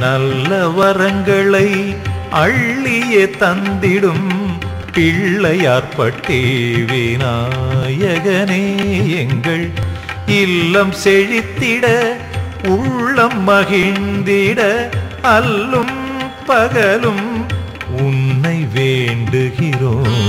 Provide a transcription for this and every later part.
நல்ல வரங்களை அள்ளியே தந்திடும் பிள்ளையார்பட்டி விநாயகனே எங்கள் இல்லம் செழித்திட உள்ளம் மகிழ்ந்திட அல்லும் பகலும் உன்னை வேண்டுகிறோம்.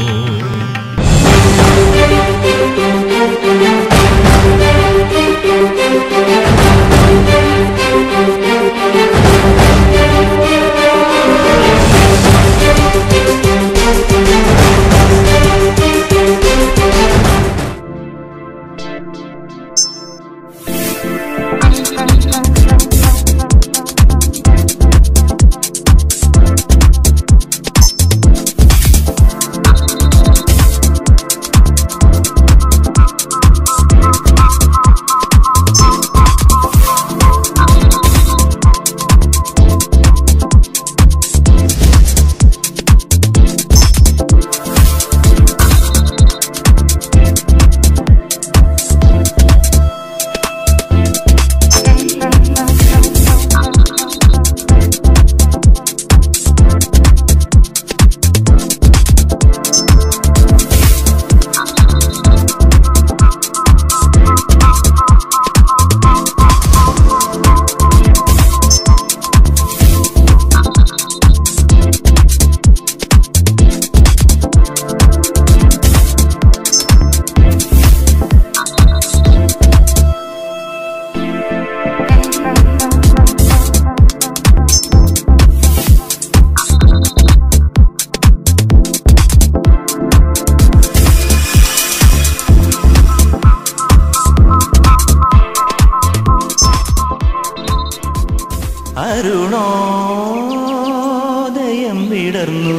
അരുണോദയം വിടർന്നു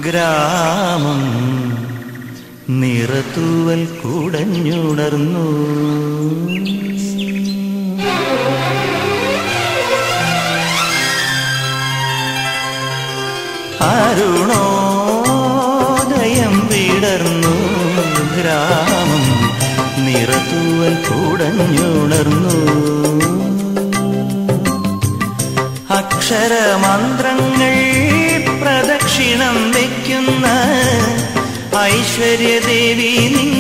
ഗ്രാമം നിറത്തൂവൽ കുടഞ്ഞുണർന്നു അരുണോദയം വിടർന്നു ഗ്രാമം നിറത്തൂവൽ കുടഞ്ഞുണർന്നു അക്ഷരമന്ത്രങ്ങൾ പ്രദക്ഷിണം വയ്ക്കുന്ന ഐശ്വര്യദേവി നിൻ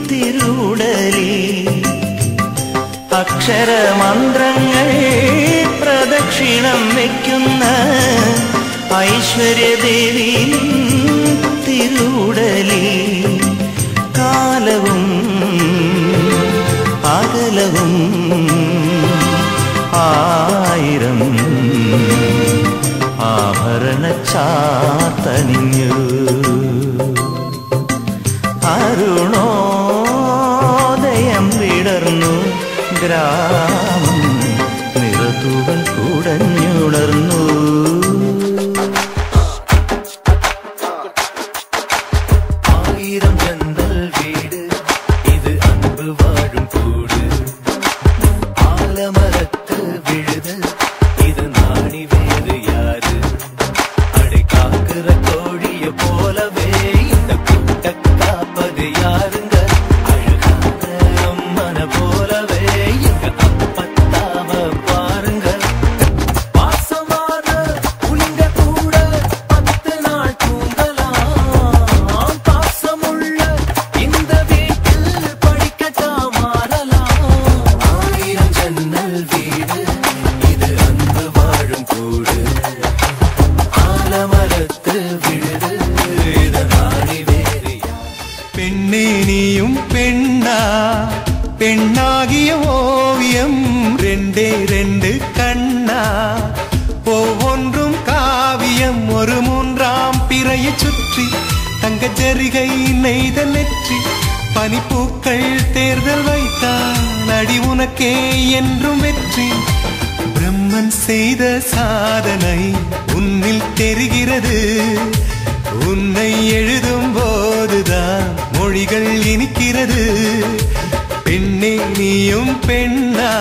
തിരുവുടലിൽ അക്ഷരമന്ത്രങ്ങൾ പ്രദക്ഷിണം വയ്ക്കുന്ന ഐശ്വര്യദേവി നിൻ തിരുവുടലിൽ കാലവും അകലവും ആയിരം ആഭരണ ചാത്തണിഞ്ഞു അരുണോദയം വിടർന്നു ഗ്രാമം നിറത്തൂവൽ കുടഞ്ഞുണർന്നു ആയിരം ജന്തൽ വീട് ഇത് അൻപ് വാഴും കൂട് ആലമരത്ത് വിഴുത് ഇത് നാണി വേறு யாரு அடை காக்குற கோழிய போலவே இந்த கூட்ட காப்பது யாருங்க அழகான அம்மன போலவே எங்க அப்பத்தாவ பாருங்க பாசமான உங்க கூட 10 நாள் தூங்கலாம் பாசமுள்ள இந்த வீட்டில் படிக்கட்டா மாறலாம் ஆயிரம் ஜன்னல் வீடு இது அன்பு வாழும் கூடு ஆலமரத்து விழுது இது நாடி வேறு பெண்ணே நீயும் பெண்ணா பெண்ணாகிய ஓவியம் ரெண்டே ரெண்டு கண்ணா ஒவ்வொன்றும் காவியம் ஒரு மூன்றாம் பிறையை சுற்றி தங்க ஜரிகை நெய்த நெற்றி பனிப்பூக்கள் தேர்தல் வைத்தான் அடி உனக்கே என்றும் வெற்றி பிரம்மன் செய்த சாதனை உன்னில் தெரிகிறது உன்னை எழுதும் போதுதான் மொழிகள் இனிக்கிறது பெண்ணே நீயும் பெண்ணா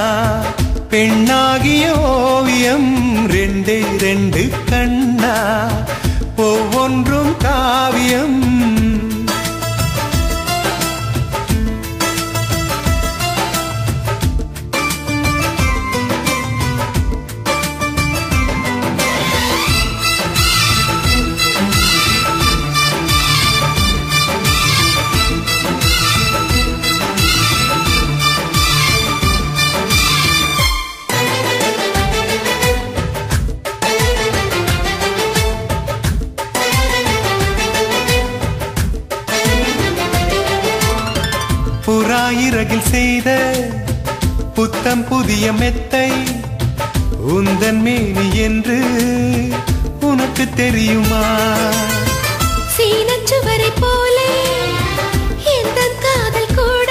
பெண்ணாகிய ஓவியம் ரெண்டே ரெண்டு கண்ணா ஒவ்வொன்றும் காவியம் ஞாயிறகில் செய்த புத்தம் புதிய மெத்தை உந்தன் மேனி என்று உனக்கு தெரியுமா? சீனச்சுவரை போலே எந்த காதல் கூட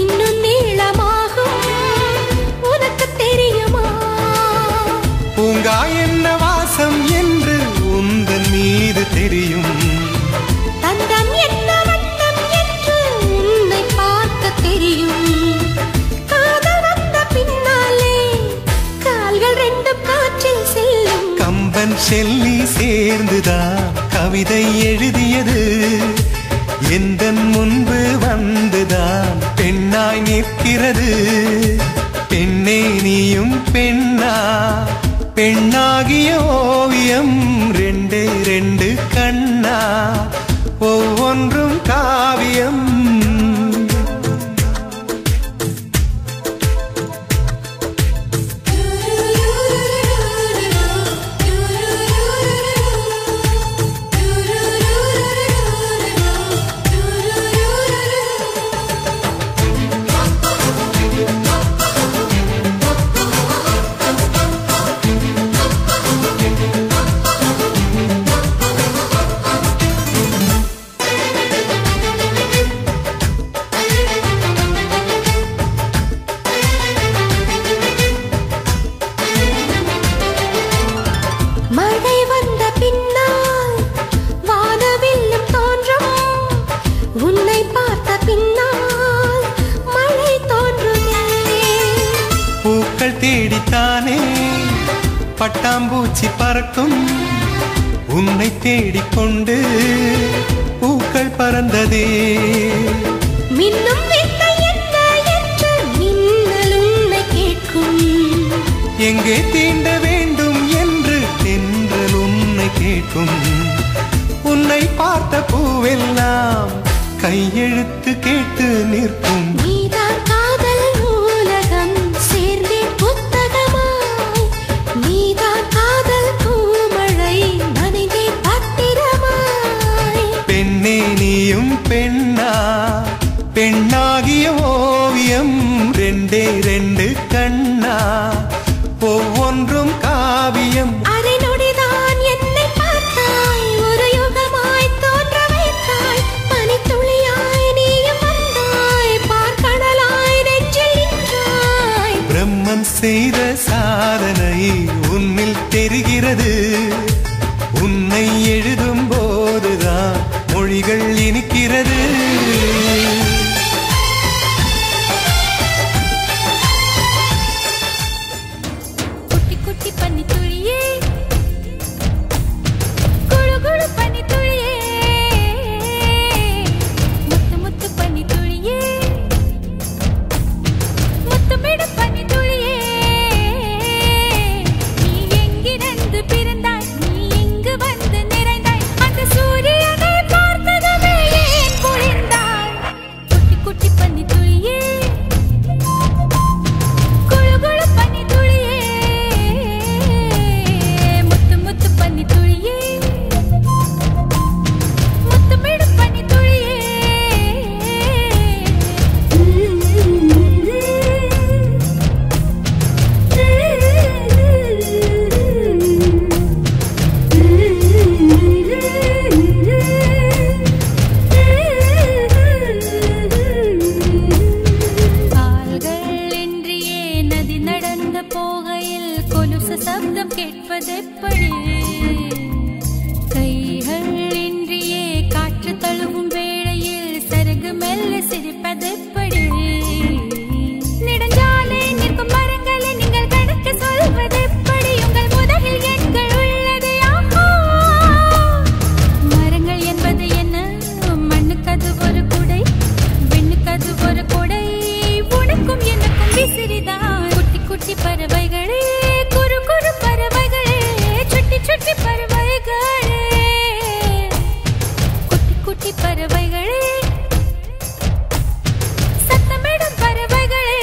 இன்னும் நீளமாகும் உனக்கு தெரியுமா? பூங்கா என்ன வாசம் என்று உந்தன் மீது தெரியும். தந்தம் என்ன வண்ணம் என்று உன்னை பார்க்க தெரியும். காதல் வந்த பின்னாலே கால்கள் ரெண்டும் காற்றில் செல்லும். கம்பன் செல்லி சேர்ந்துதான் கவிதை எழுதியது. எந்தன் முன்பு வந்துதான் பெண்ணாய் நிற்கிறது. பெண்ணே நீயும் பெண்ணா, பெண்ணாகிய ஓவியம் ரெண்டே ரெண்டு கண்ணா, ஒவ்வொன்றும் காவியம். மழை வந்த பின்னால் வானவில்லும் தோன்றும். உன்னை பார்த்த பின்னால் மழை தோன்றுமே. பூக்கள் தேடித்தானே பட்டாம்பூச்சி பறக்கும். உன்னை தேடிக்கொண்டு பூக்கள் பறந்ததே. மின்னும் வித்தை என்ன என்று மின்னல் உன்னை கேட்கும். எங்கே தீண்ட வேண்டும் என்று தென்றல் உன்னை கேட்கும். உன்னை பார்த்த பூவெல்லாம் கையெழுத்து கேட்டு நிற்கும். நீதான் காதல் நூலகம் சேர்ந்தேன் புத்தகமாய். நீதான் காதல் பூமழை நனைந்தேன் பத்திரமாய். பெண்ணே நீயும் பெண்ணா, பெண்ணாகிய ஓவியம் ரெண்டே ரெண்டு கண்ணா, ஒவ்வொன்றும் காவியம். அரை நொடிதான் என்னை பார்த்தாய். ஒரு யுகமாய் தோன்ற வைத்தாய். பனித்துளியாய் நீயும் வந்தாய். பார்க்கடலாய் நெஞ்சில் நின்றாய். பிரம்மன் செய்த சாதனை உன்னில் தெரிகிறது. உன்னை எழுதும் போதுதான் மொழிகள் இனிக்கிறது. குட்டி குட்டி பனித்துளியே, குளு குளு பனித்துளியே, முத்து முத்து பனித்துளியே, முத்தமிடும் பனித்துளியே. நீ எங்கிருந்து பிறந்தாய்? நீ இங்கு வந்து நிறைந்தாய். அந்த சூரியனை பார்த்ததுமே ஏன் பொழிந்தாய்? குட்டி குட்டி பனித்துளியே, குளு குளு பனித்துளியே, முத்து முத்து பனித்துளியே, முத்தமிடும் பனித்துளியே. கால்கள் இன்றியே நதி நடந்த போகையில் கொலுசு சப்தம் கேட்பதெப்படி? கைகள் இன்றியே காற்று தழுவும் வேளையில் சருகு மெல்ல சிரிப்பதெப்படி? நெடுஞ்சாலை நிற்கும் மரங்களை நீங்கள் கணக்கு சொல்வதெப்படி? உங்கள் முதுகில் எண்கள் உள்ளது. ஆஹா! மரங்கள் என்பது என்ன? மண்ணுக்கது ஒரு குடை, விண்ணுக்கது ஒரு கொடை. உனக்கும் எனக்கும் விசிறிதான். குட்டி குட்டி பறவைகளே, குறு குறு பறவைகளே, சுட்டி சுட்டி பறவைகளே, குட்டி குட்டி பறவைகளே, சத்தமிடும் பறவைகளே.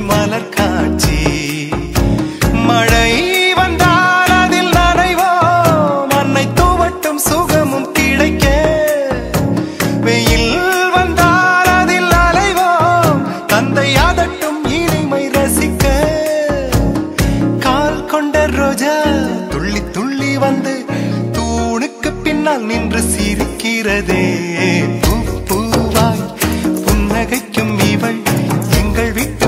மலர் காட்சி மழை வந்தால் அதில் நனைவோம் அன்னை தூவட்டும் சுகமும் கிடைக்க வெயில் வந்தால் அதில் அலைவோம் தந்தை அதட்டும் இனிமை ரசிக்க கால் கொண்ட ரோஜா துள்ளி துள்ளி வந்து தூணுக்கு பின்னால் நின்று சிரிக்கிறதே பூவாய் புன்னகைக்கும் இவள் எங்கள் வீட்டு